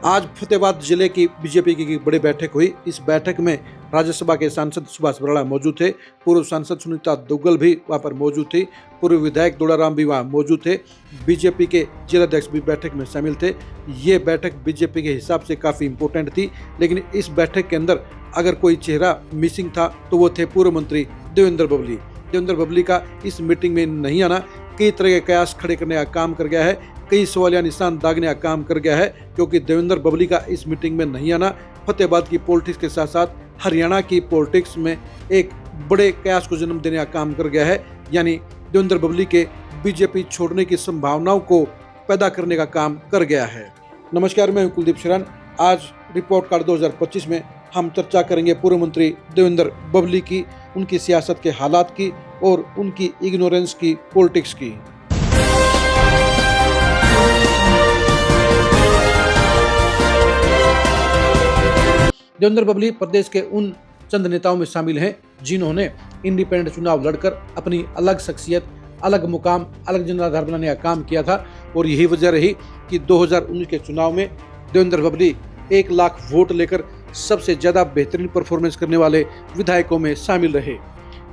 आज फतेहाबाद जिले की बीजेपी की बड़ी बैठक हुई। इस बैठक में राज्यसभा के सांसद सुभाष बराड़ा मौजूद थे, पूर्व सांसद सुनीता दुग्गल भी वहां पर मौजूद थी, पूर्व विधायक दुलाराम भी वहां मौजूद थे, बीजेपी के जिलाध्यक्ष भी बैठक में शामिल थे। ये बैठक बीजेपी के हिसाब से काफी इंपॉर्टेंट थी, लेकिन इस बैठक के अंदर अगर कोई चेहरा मिसिंग था तो वो थे पूर्व मंत्री देवेंद्र बबली। देवेंद्र बबली का इस मीटिंग में नहीं आना कई तरह के कयास खड़े करने का काम कर गया है, कई सवालिया निशान दागने का काम कर गया है, क्योंकि देवेंद्र बबली का इस मीटिंग में नहीं आना फतेहाबाद की पॉलिटिक्स के साथ साथ हरियाणा की पॉलिटिक्स में एक बड़े कयास को जन्म देने का काम कर गया है। यानी देवेंद्र बबली के बीजेपी छोड़ने की संभावनाओं को पैदा करने का काम कर गया है। नमस्कार, मैं हूं कुलदीप शरण। आज रिपोर्ट कार्ड 2025 में हम चर्चा करेंगे पूर्व मंत्री देवेंद्र बबली की, उनकी सियासत के हालात की और उनकी इग्नोरेंस की पॉलिटिक्स की। देवेंद्र बबली प्रदेश के उन चंद नेताओं में शामिल हैं जिन्होंने इंडिपेंडेंट चुनाव लड़कर अपनी अलग शख्सियत, अलग मुकाम, अलग जनाधार बनाने का काम किया था। और यही वजह रही कि 2019 के चुनाव में देवेंद्र बबली 1 लाख वोट लेकर सबसे ज्यादा बेहतरीन परफॉर्मेंस करने वाले विधायकों में शामिल रहे।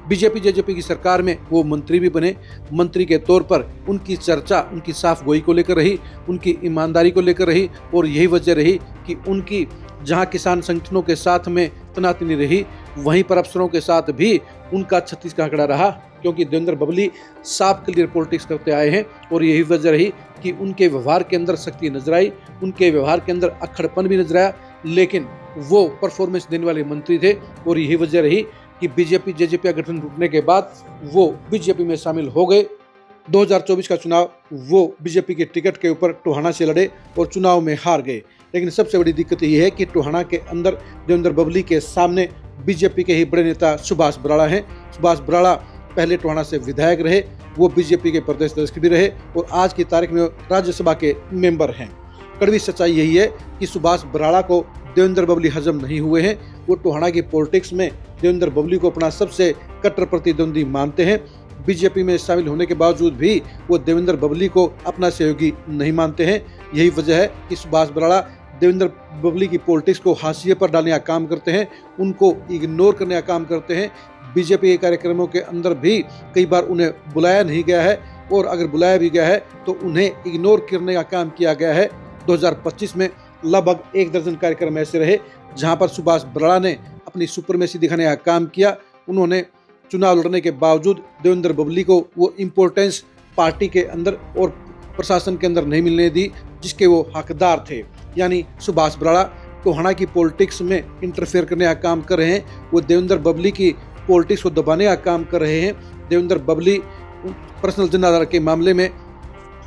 बीजेपी जेजेपी की सरकार में वो मंत्री भी बने। मंत्री के तौर पर उनकी चर्चा उनकी साफ गोई को लेकर रही, उनकी ईमानदारी को लेकर रही, और यही वजह रही कि उनकी जहां किसान संगठनों के साथ में तनातनी रही, वहीं पर अफसरों के साथ भी उनका 36 का आंकड़ा रहा, क्योंकि देवेंद्र बबली साफ क्लियर पॉलिटिक्स करते आए हैं। और यही वजह रही कि उनके व्यवहार के अंदर शक्ति नजर आई, उनके व्यवहार के अंदर अक्खड़पन भी नजर आया, लेकिन वो परफॉर्मेंस देने वाले मंत्री थे। और यही वजह रही कि बीजेपी जेजेपी का गठन टूटने के बाद वो बीजेपी में शामिल हो गए। 2024 का चुनाव वो बीजेपी के टिकट के ऊपर टोहाना से लड़े और चुनाव में हार गए। लेकिन सबसे बड़ी दिक्कत ये है कि टोहाना के अंदर देवेंद्र बबली के सामने बीजेपी के ही बड़े नेता सुभाष बराड़ा हैं। सुभाष बराड़ा पहले टोहाना से विधायक रहे, वो बीजेपी के प्रदेश अध्यक्ष भी रहे और आज की तारीख में राज्यसभा के मेंबर हैं। कड़वी सच्चाई यही है कि सुभाष बराड़ा को देवेंद्र बबली हजम नहीं हुए हैं। वो टोहाना की पॉलिटिक्स में देवेंद्र बबली को अपना सबसे कट्टर प्रतिद्वंदी मानते हैं। बीजेपी में शामिल होने के बावजूद भी वो देवेंद्र बबली को अपना सहयोगी नहीं मानते हैं। यही वजह है कि सुभाष बराड़ा देवेंद्र बबली की पॉलिटिक्स को हाशिए पर डालने का काम करते हैं, उनको इग्नोर करने का काम करते हैं। बीजेपी के कार्यक्रमों के अंदर भी कई बार उन्हें बुलाया नहीं गया है, और अगर बुलाया भी गया है तो उन्हें इग्नोर करने का काम किया गया है। 2025 में लगभग 1 दर्जन कार्यक्रम ऐसे रहे जहां पर सुभाष बराड़ा ने अपनी सुपरमेसी दिखाने का काम किया। उन्होंने चुनाव लड़ने के बावजूद देवेंद्र बबली को वो इम्पोर्टेंस पार्टी के अंदर और प्रशासन के अंदर नहीं मिलने दी जिसके वो हकदार थे। यानी सुभाष बराड़ा टोहाना की पॉलिटिक्स में इंटरफेयर करने का काम कर रहे हैं, वो देवेंद्र बबली की पॉलिटिक्स को दबाने का काम कर रहे हैं। देवेंद्र बबली पर्सनल जनाधार के मामले में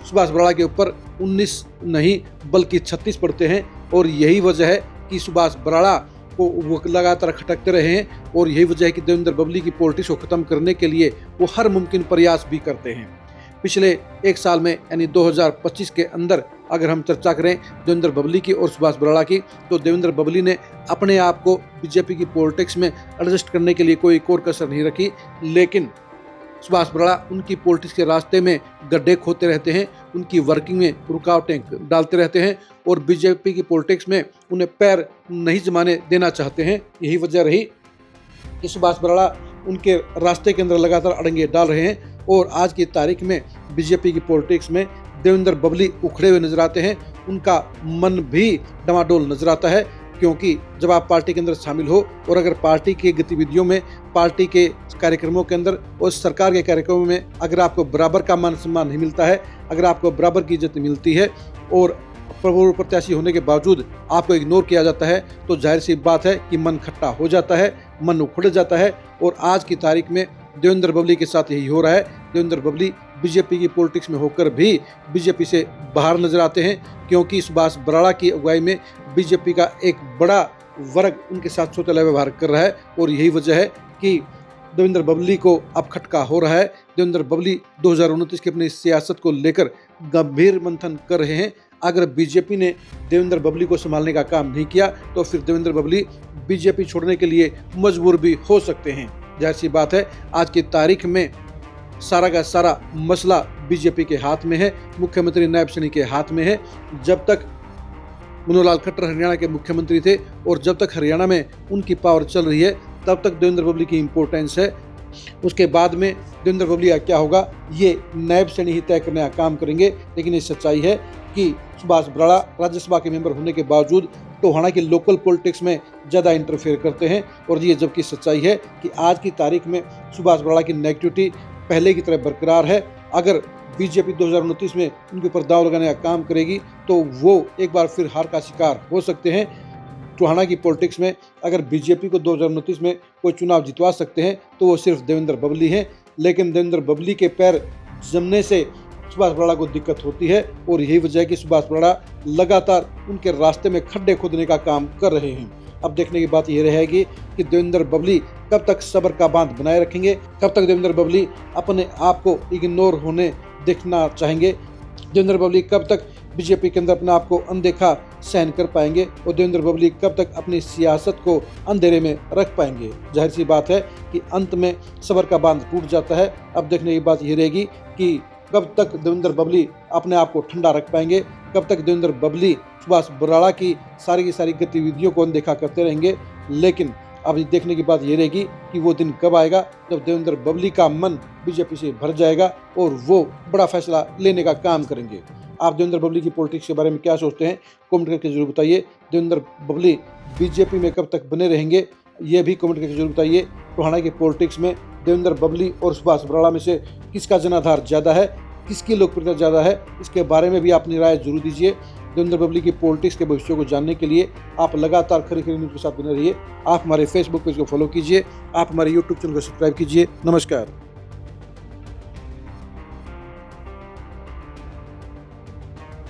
सुभाष बराड़ा के ऊपर 19 नहीं बल्कि 36 पड़ते हैं, और यही वजह है कि सुभाष बराड़ा को वो लगातार खटकते रहे हैं। और यही वजह है कि देवेंद्र बबली की पॉलिटिक्स को खत्म करने के लिए वो हर मुमकिन प्रयास भी करते हैं। पिछले 1 साल में यानी 2025 के अंदर अगर हम चर्चा करें देवेंद्र बबली की और सुभाष बराड़ा की, तो देवेंद्र बबली ने अपने आप को बीजेपी की पॉलिटिक्स में एडजस्ट करने के लिए कोई और कसर नहीं रखी, लेकिन सुभाष बराड़ा उनकी पॉलिटिक्स के रास्ते में गड्ढे खोदते रहते हैं, उनकी वर्किंग में रुकावटें डालते रहते हैं और बीजेपी की पॉलिटिक्स में उन्हें पैर नहीं जमाने देना चाहते हैं। यही वजह रही कि सुभाष बराड़ा उनके रास्ते के अंदर लगातार अड़ंगे डाल रहे हैं। और आज की तारीख में बीजेपी की पॉलिटिक्स में देवेंद्र बबली उखड़े हुए नजर आते हैं, उनका मन भी डमाडोल नजर आता है, क्योंकि जब आप पार्टी के अंदर शामिल हो और अगर पार्टी की गतिविधियों में, पार्टी के कार्यक्रमों के अंदर और सरकार के कार्यक्रमों में अगर आपको बराबर का मान सम्मान नहीं मिलता है, अगर आपको बराबर की इज्जत मिलती है और प्रभु प्रत्याशी होने के बावजूद आपको इग्नोर किया जाता है, तो जाहिर सी बात है कि मन खट्टा हो जाता है, मन उखड़ जाता है। और आज की तारीख में देवेंद्र बबली के साथ यही हो रहा है। देवेंद्र बबली बीजेपी की पॉलिटिक्स में होकर भी बीजेपी से बाहर नजर आते हैं, क्योंकि सुभाष बराड़ा की अगुवाई में बीजेपी का एक बड़ा वर्ग उनके साथ सोतेला व्यवहार कर रहा है। और यही वजह है कि देवेंद्र बबली को अब खटका हो रहा है। देवेंद्र बबली 2029 की अपनी सियासत को लेकर गंभीर मंथन कर रहे हैं। अगर बीजेपी ने देवेंद्र बबली को संभालने का काम नहीं किया तो फिर देवेंद्र बबली बीजेपी छोड़ने के लिए मजबूर भी हो सकते हैं। जाहिर सी बात है आज की तारीख में सारा का सारा मसला बीजेपी के हाथ में है, मुख्यमंत्री नायब सैनी के हाथ में है। जब तक मनोहर लाल खट्टर हरियाणा के मुख्यमंत्री थे और जब तक हरियाणा में उनकी पावर चल रही है तब तक देवेंद्र बबली की इम्पोर्टेंस है। उसके बाद में देवेंद्र बबली का क्या होगा ये नायब सैनी ही तय करने का काम करेंगे। लेकिन ये सच्चाई है कि सुभाष बराड़ा राज्यसभा के मेंबर होने के बावजूद टोहाना की लोकल पॉलिटिक्स में ज़्यादा इंटरफेयर करते हैं। और ये जबकि सच्चाई है कि आज की तारीख में सुभाष बराड़ा की नेगेटिविटी पहले की तरह बरकरार है। अगर बीजेपी 2029 में उनके ऊपर दांव लगाने का काम करेगी तो वो एक बार फिर हार का शिकार हो सकते हैं। टोहाना की पॉलिटिक्स में अगर बीजेपी को 2029 में कोई चुनाव जितवा सकते हैं तो वो सिर्फ देवेंद्र बबली हैं। लेकिन देवेंद्र बबली के पैर जमने से सुभाष बराड़ा को दिक्कत होती है और यही वजह है कि सुभाष बराड़ा लगातार उनके रास्ते में खड्डे खोदने का काम कर रहे हैं। अब देखने की बात यह रहेगी कि देवेंद्र बबली कब तक सब्र का बांध बनाए रखेंगे, कब तक देवेंद्र बबली अपने आप को इग्नोर होने देखना चाहेंगे, देवेंद्र बबली कब तक बीजेपी के अंदर अपने आप को अनदेखा सहन कर पाएंगे और देवेंद्र बबली कब तक अपनी सियासत को अंधेरे में रख पाएंगे। जाहिर सी बात है कि अंत में सब्र का बांध टूट जाता है। अब देखने की बात यह रहेगी कि कब तक देवेंद्र बबली अपने आप को ठंडा रख पाएंगे, कब तक देवेंद्र बबली सुभाष बराड़ा की सारी गतिविधियों को अनदेखा करते रहेंगे। लेकिन अब देखने की बात ये रहेगी कि वो दिन कब आएगा जब देवेंद्र बबली का मन बीजेपी से भर जाएगा और वो बड़ा फैसला लेने का काम करेंगे। आप देवेंद्र बबली की पॉलिटिक्स के बारे में क्या सोचते हैं कमेंट करके जरूर बताइए। देवेंद्र बबली बीजेपी में कब तक बने रहेंगे ये भी कमेंट करके जरूर बताइए। टोहाना की पॉलिटिक्स में देवेंद्र बबली और सुभाष बराड़ा में से किसका जनाधार ज़्यादा है, किसकी लोकप्रियता ज़्यादा है, इसके बारे में भी अपनी राय जरूर दीजिए। देवेंद्र बबली की पॉलिटिक्स के भविष्य को जानने के लिए आप लगातार खरी न्यूज़ के साथ बने रहिए। आप हमारे फेसबुक पेज को फॉलो कीजिए, आप हमारे यूट्यूब चैनल को सब्सक्राइब कीजिए। नमस्कार।